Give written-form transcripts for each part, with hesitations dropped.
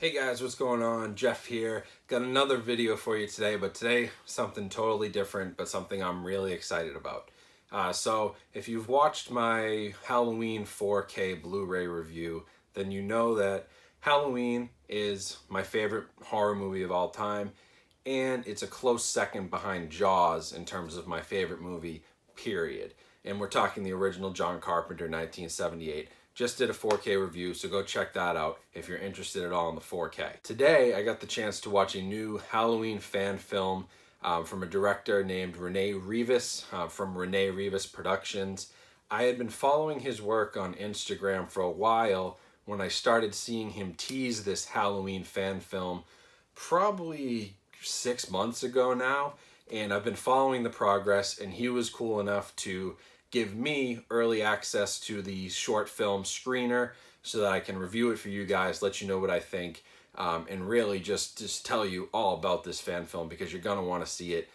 Hey guys, what's going on? Jeff here. Got another video for you today, but today something totally different, but something I'm really excited about. So if you've watched my Halloween 4K Blu-ray review, then you know that Halloween is my favorite horror movie of all time, and it's a close second behind Jaws in terms of my favorite movie, period. And we're talking the original John Carpenter 1978. Just did a 4K review, so go check that out if you're interested at all in the 4K. Today, I got the chance to watch a new Halloween fan film from a director named Rene Rivas from Rene Rivas Productions. I had been following his work on Instagram for a while when I started seeing him tease this Halloween fan film probably 6 months ago now, and I've been following the progress, and he was cool enough to give me early access to the short film screener so that I can review it for you guys, let you know what I think, and really just tell you all about this fan film because you're going to want to see it.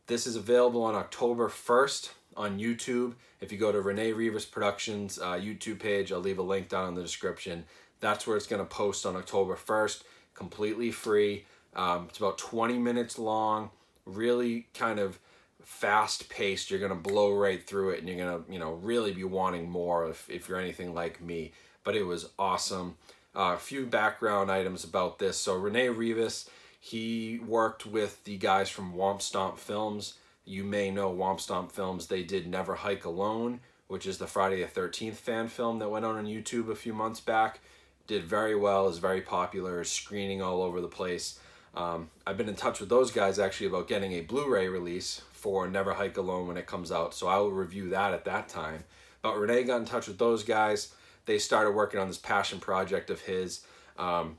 This is available on October 1st on YouTube. If you go to Rene Rivas Productions YouTube page, I'll leave a link down in the description. That's where it's going to post on October 1st, completely free. It's about 20 minutes long, really kind of fast-paced. You're gonna blow right through it, and you're gonna really be wanting more if you're anything like me. But it was awesome. A few background items about this. So Rene Rivas, he worked with the guys from Womp Stomp Films. You may know Womp Stomp Films. They did Never Hike Alone, which is the Friday the 13th fan film that went on YouTube a few months back. Did very well, is very popular, is screening all over the place. I've been in touch with those guys actually about getting a Blu-ray release for Never Hike Alone when it comes out, so I will review that at that time. But Rene got in touch with those guys. They started working on this passion project of his, and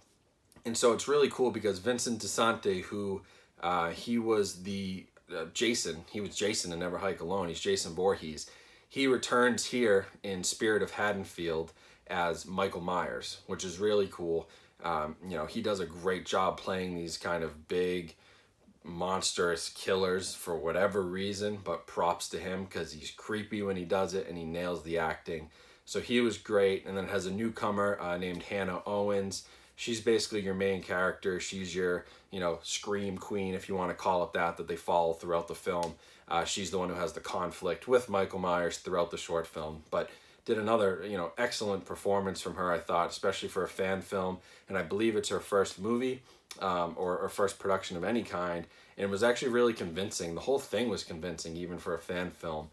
so it's really cool because Vincent DeSante, who he was the Jason, he was Jason in Never Hike Alone. He's Jason Voorhees. He returns here in Spirit of Haddonfield as Michael Myers, which is really cool. He does a great job playing these kind of big, monstrous killers for whatever reason, but props to him because he's creepy when he does it and he nails the acting. So he was great. And then has a newcomer named Hannah Owens. She's basically your main character. She's your, scream queen, if you want to call it that they follow throughout the film. She's the one who has the conflict with Michael Myers throughout the short film. But did another, excellent performance from her, I thought, especially for a fan film. And I believe it's her first movie or first production of any kind. And it was actually really convincing. The whole thing was convincing, even for a fan film.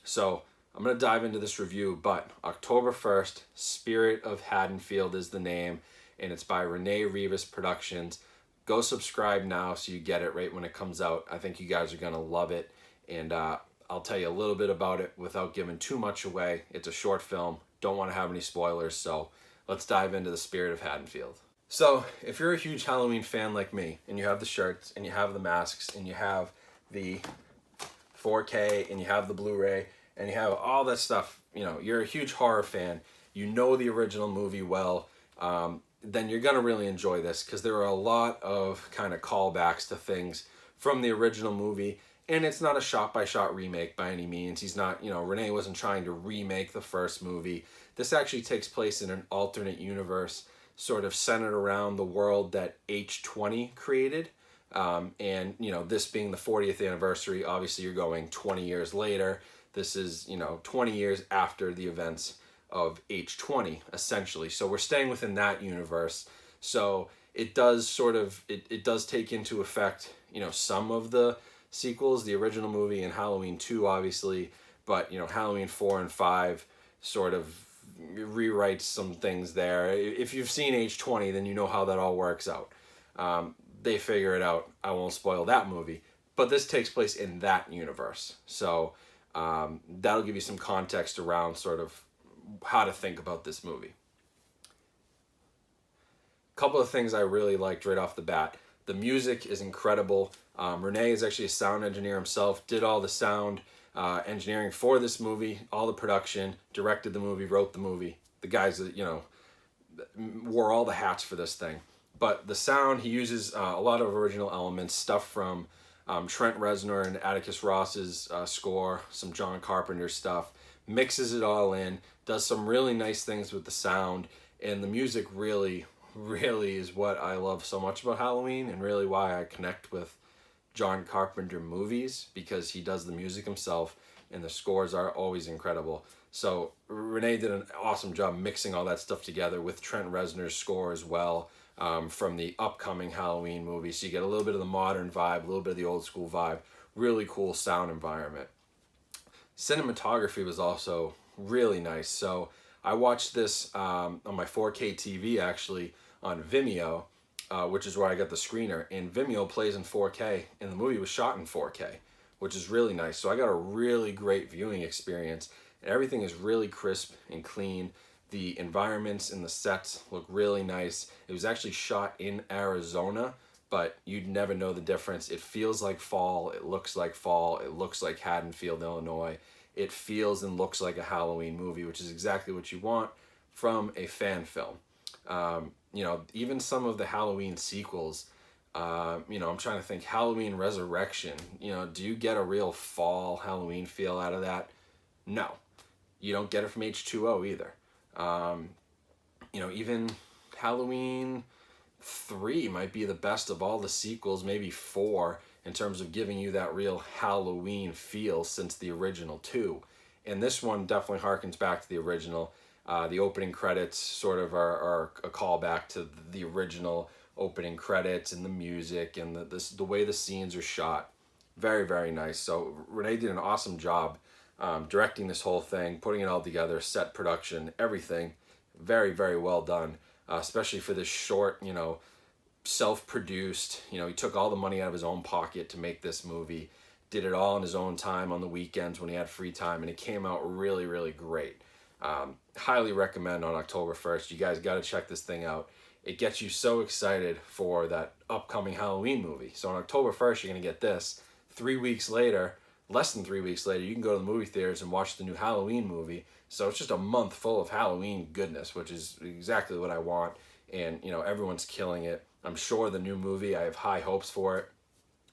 So I'm going to dive into this review, but October 1st, Spirit of Haddonfield is the name, and it's by Rene Rivas Productions. Go subscribe now so you get it right when it comes out. I think you guys are going to love it. And I'll tell you a little bit about it without giving too much away. It's a short film. Don't want to have any spoilers, so let's dive into the Spirit of Haddonfield. So if you're a huge Halloween fan like me, and you have the shirts, and you have the masks, and you have the 4K, and you have the Blu-ray, and you have all that stuff, you're a huge horror fan, you know the original movie well, then you're going to really enjoy this because there are a lot of kind of callbacks to things from the original movie. And it's not a shot-by-shot remake by any means. He's not, Rene wasn't trying to remake the first movie. This actually takes place in an alternate universe, sort of centered around the world that H20 created. And, this being the 40th anniversary, obviously you're going 20 years later. This is, 20 years after the events of H20, essentially. So we're staying within that universe. So it does it does take into effect, some of the sequels, the original movie and Halloween 2, obviously, but Halloween 4 and 5 sort of rewrites some things there. If you've seen H20, then you know how that all works out. They figure it out. I won't spoil that movie, but this takes place in that universe. So that'll give you some context around sort of how to think about this movie. A couple of things I really liked right off the bat. The music is incredible. Rene is actually a sound engineer himself, did all the sound engineering for this movie, all the production, directed the movie, wrote the movie. The guys that, wore all the hats for this thing. But the sound, he uses a lot of original elements, stuff from Trent Reznor and Atticus Ross's score, some John Carpenter stuff, mixes it all in, does some really nice things with the sound, and the music really really is what I love so much about Halloween, and really why I connect with John Carpenter movies, because he does the music himself and the scores are always incredible. So Renee did an awesome job mixing all that stuff together with Trent Reznor's score as well, from the upcoming Halloween movie. So you get a little bit of the modern vibe, a little bit of the old school vibe, really cool sound environment. Cinematography was also really nice. So I watched this on my 4K TV actually on Vimeo, which is where I got the screener. And Vimeo plays in 4K, and the movie was shot in 4K, which is really nice. So I got a really great viewing experience. And everything is really crisp and clean. The environments and the sets look really nice. It was actually shot in Arizona, but you'd never know the difference. It feels like fall. It looks like fall. It looks like Haddonfield, Illinois. It feels and looks like a Halloween movie, which is exactly what you want from a fan film. You know, even some of the Halloween sequels, you know, I'm trying to think, Halloween Resurrection, you know, do you get a real fall Halloween feel out of that? No. You don't get it from H2O either. You know, even Halloween 3 might be the best of all the sequels, maybe 4, in terms of giving you that real Halloween feel since the original 2. And this one definitely harkens back to the original. The opening credits sort of are a callback to the original opening credits, and the music and the way the scenes are shot. Very, very nice. So Renee did an awesome job directing this whole thing, putting it all together, set production, everything. Very, very well done, especially for this short, you know, self-produced, you know, he took all the money out of his own pocket to make this movie, did it all in his own time on the weekends when he had free time, and it came out really, really great. Highly recommend on October 1st. You guys got to check this thing out. It gets you so excited for that upcoming Halloween movie. So on October 1st, you're going to get this. 3 weeks later, less than 3 weeks later, you can go to the movie theaters and watch the new Halloween movie. So it's just a month full of Halloween goodness, which is exactly what I want. And, you know, everyone's killing it. I'm sure the new movie, I have high hopes for it.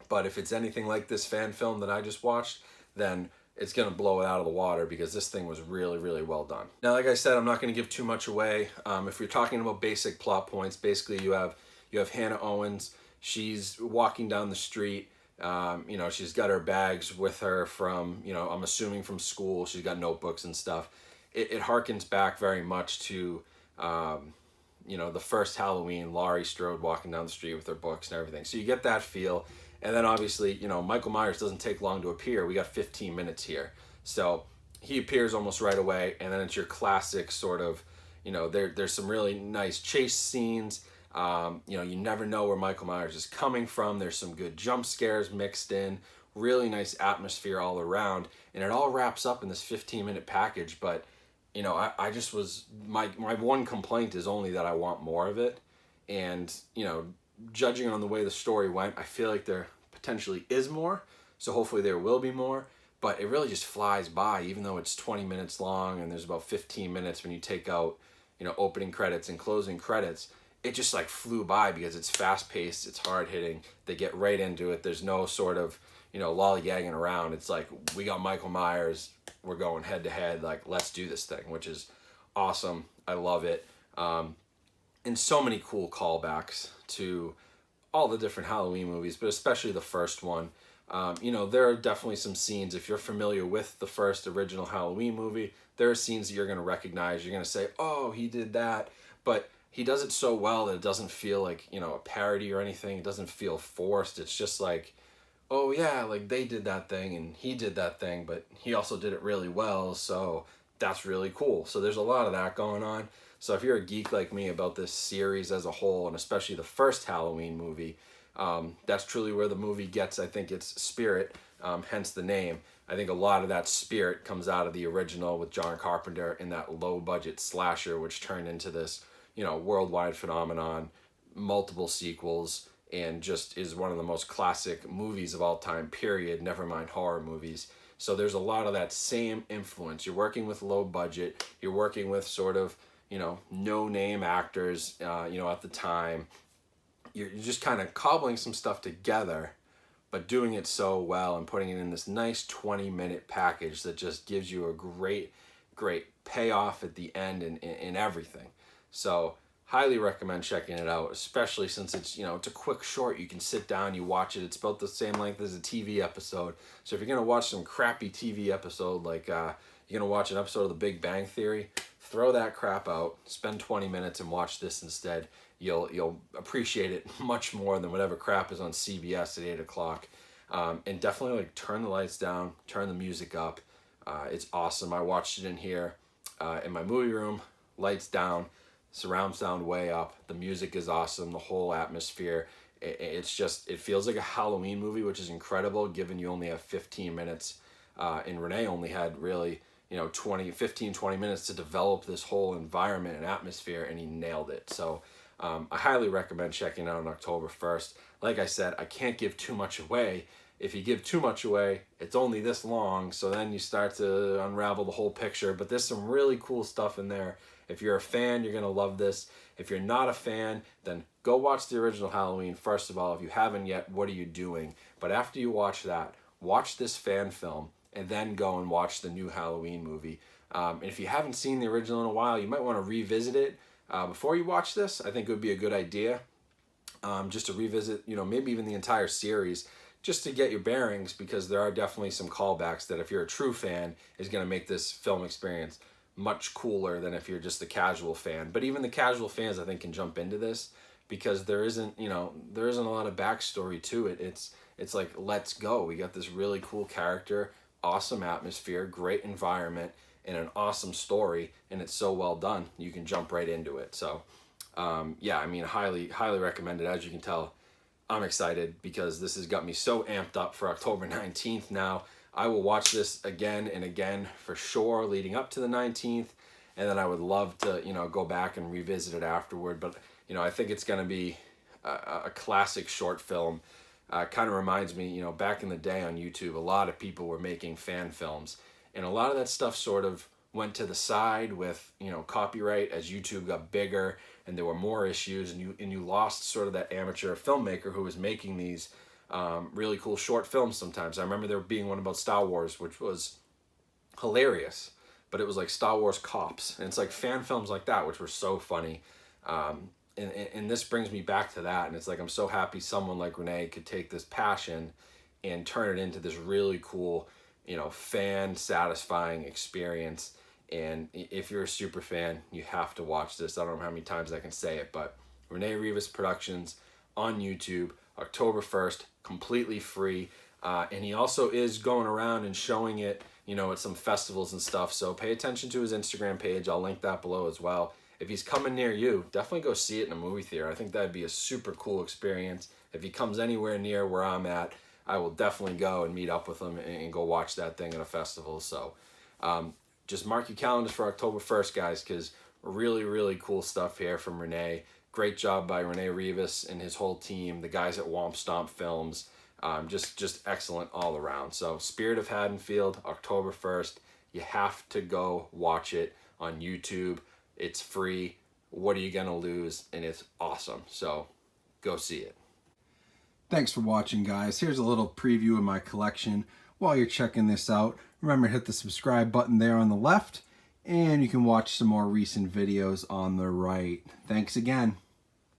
But if it's anything like this fan film that I just watched, then it's going to blow it out of the water, because this thing was really, really well done. Now, like I said, I'm not going to give too much away. If you're talking about basic plot points, basically you have Hannah Owens. She's walking down the street. You know, she's got her bags with her from, you know, I'm assuming from school. She's got notebooks and stuff. It harkens back very much to, you know, the first Halloween, Laurie Strode walking down the street with her books and everything. So you get that feel. And then obviously, you know, Michael Myers doesn't take long to appear. We got 15 minutes here. So he appears almost right away. And then it's your classic sort of, you know, there's some really nice chase scenes. You know, you never know where Michael Myers is coming from. There's some good jump scares mixed in. Really nice atmosphere all around. And it all wraps up in this 15-minute package. But, you know, I just was, my one complaint is only that I want more of it. And, you know, judging on the way the story went, I feel like there potentially is more. So hopefully there will be more. But it really just flies by, even though it's 20 minutes long and there's about 15 minutes when you take out, you know, opening credits and closing credits. It just like flew by because it's fast paced, it's hard hitting. They get right into it. There's no sort of, you know, lollygagging around. It's like, we got Michael Myers, we're going head to head, like, let's do this thing, which is awesome. I love it. And so many cool callbacks to all the different Halloween movies, but especially the first one. You know, there are definitely some scenes, if you're familiar with the first original Halloween movie, there are scenes that you're going to recognize. You're going to say, oh, he did that. But he does it so well that it doesn't feel like, you know, a parody or anything. It doesn't feel forced. It's just like, oh yeah, like they did that thing and he did that thing, but he also did it really well, so that's really cool. So there's a lot of that going on. So if you're a geek like me about this series as a whole, and especially the first Halloween movie, that's truly where the movie gets, I think, its spirit, hence the name. I think a lot of that spirit comes out of the original with John Carpenter in that low-budget slasher, which turned into this, you know, worldwide phenomenon, multiple sequels, and just is one of the most classic movies of all time, period, never mind horror movies. So there's a lot of that same influence. You're working with low budget, you're working with sort of, you know, no-name actors, you know, at the time. You're just kind of cobbling some stuff together, but doing it so well and putting it in this nice 20-minute package that just gives you a great, great payoff at the end and everything. So highly recommend checking it out, especially since it's, it's a quick short. You can sit down, you watch it. It's about the same length as a TV episode. So if you're going to watch some crappy TV episode, like you're going to watch an episode of The Big Bang Theory, throw that crap out, spend 20 minutes and watch this instead. You'll appreciate it much more than whatever crap is on CBS at 8 o'clock. And definitely like turn the lights down, turn the music up. It's awesome. I watched it in here in my movie room, lights down, surround sound way up. The music is awesome. The whole atmosphere. It feels like a Halloween movie, which is incredible given you only have 15 minutes. And Renee only had really, 20 minutes to develop this whole environment and atmosphere, and he nailed it. So I highly recommend checking it out on October 1st. Like I said, I can't give too much away. If you give too much away, it's only this long, so then you start to unravel the whole picture. But there's some really cool stuff in there. If you're a fan, you're going to love this. If you're not a fan, then go watch the original Halloween. First of all, if you haven't yet, what are you doing? But after you watch that, watch this fan film, and then go and watch the new Halloween movie. And if you haven't seen the original in a while, you might want to revisit it. Before you watch this, I think it would be a good idea just to revisit, maybe even the entire series, just to get your bearings, because there are definitely some callbacks that if you're a true fan is going to make this film experience much cooler than if you're just a casual fan. But even the casual fans, I think, can jump into this because there isn't a lot of backstory to it. It's like, let's go. We got this really cool character, awesome atmosphere, great environment, and an awesome story, and it's so well done. You can jump right into it. So, yeah, I mean, highly recommend it. As you can tell, I'm excited because this has got me so amped up for October 19th now. I will watch this again and again for sure leading up to the 19th, and then I would love to, go back and revisit it afterward. But, I think it's going to be a classic short film. Kind of reminds me, back in the day on YouTube, a lot of people were making fan films, and a lot of that stuff sort of went to the side with, copyright as YouTube got bigger and there were more issues, and you lost sort of that amateur filmmaker who was making these really cool short films sometimes. I remember there being one about Star Wars, which was hilarious, but it was like Star Wars Cops, and it's like fan films like that, which were so funny. And this brings me back to that, and it's like I'm so happy someone like Renee could take this passion and turn it into this really cool, fan satisfying experience. And if you're a super fan, you have to watch this. I don't know how many times I can say it, but Renee Rivas Productions on YouTube, October 1st, completely free. And he also is going around and showing it, at some festivals and stuff. So pay attention to his Instagram page. I'll link that below as well. If he's coming near you, definitely go see it in a movie theater. I think that'd be a super cool experience. If he comes anywhere near where I'm at, I will definitely go and meet up with him and go watch that thing at a festival. So just mark your calendars for October 1st, guys, because really, really cool stuff here from Renee. Great job by Renee Rivas and his whole team, the guys at Womp Stomp Films. Just excellent all around. So Spirit of Haddonfield, October 1st. You have to go watch it on YouTube. It's free. What are you going to lose? And it's awesome. So go see it. Thanks for watching, guys. Here's a little preview of my collection. While you're checking this out, remember to hit the subscribe button there on the left, and you can watch some more recent videos on the right. Thanks again.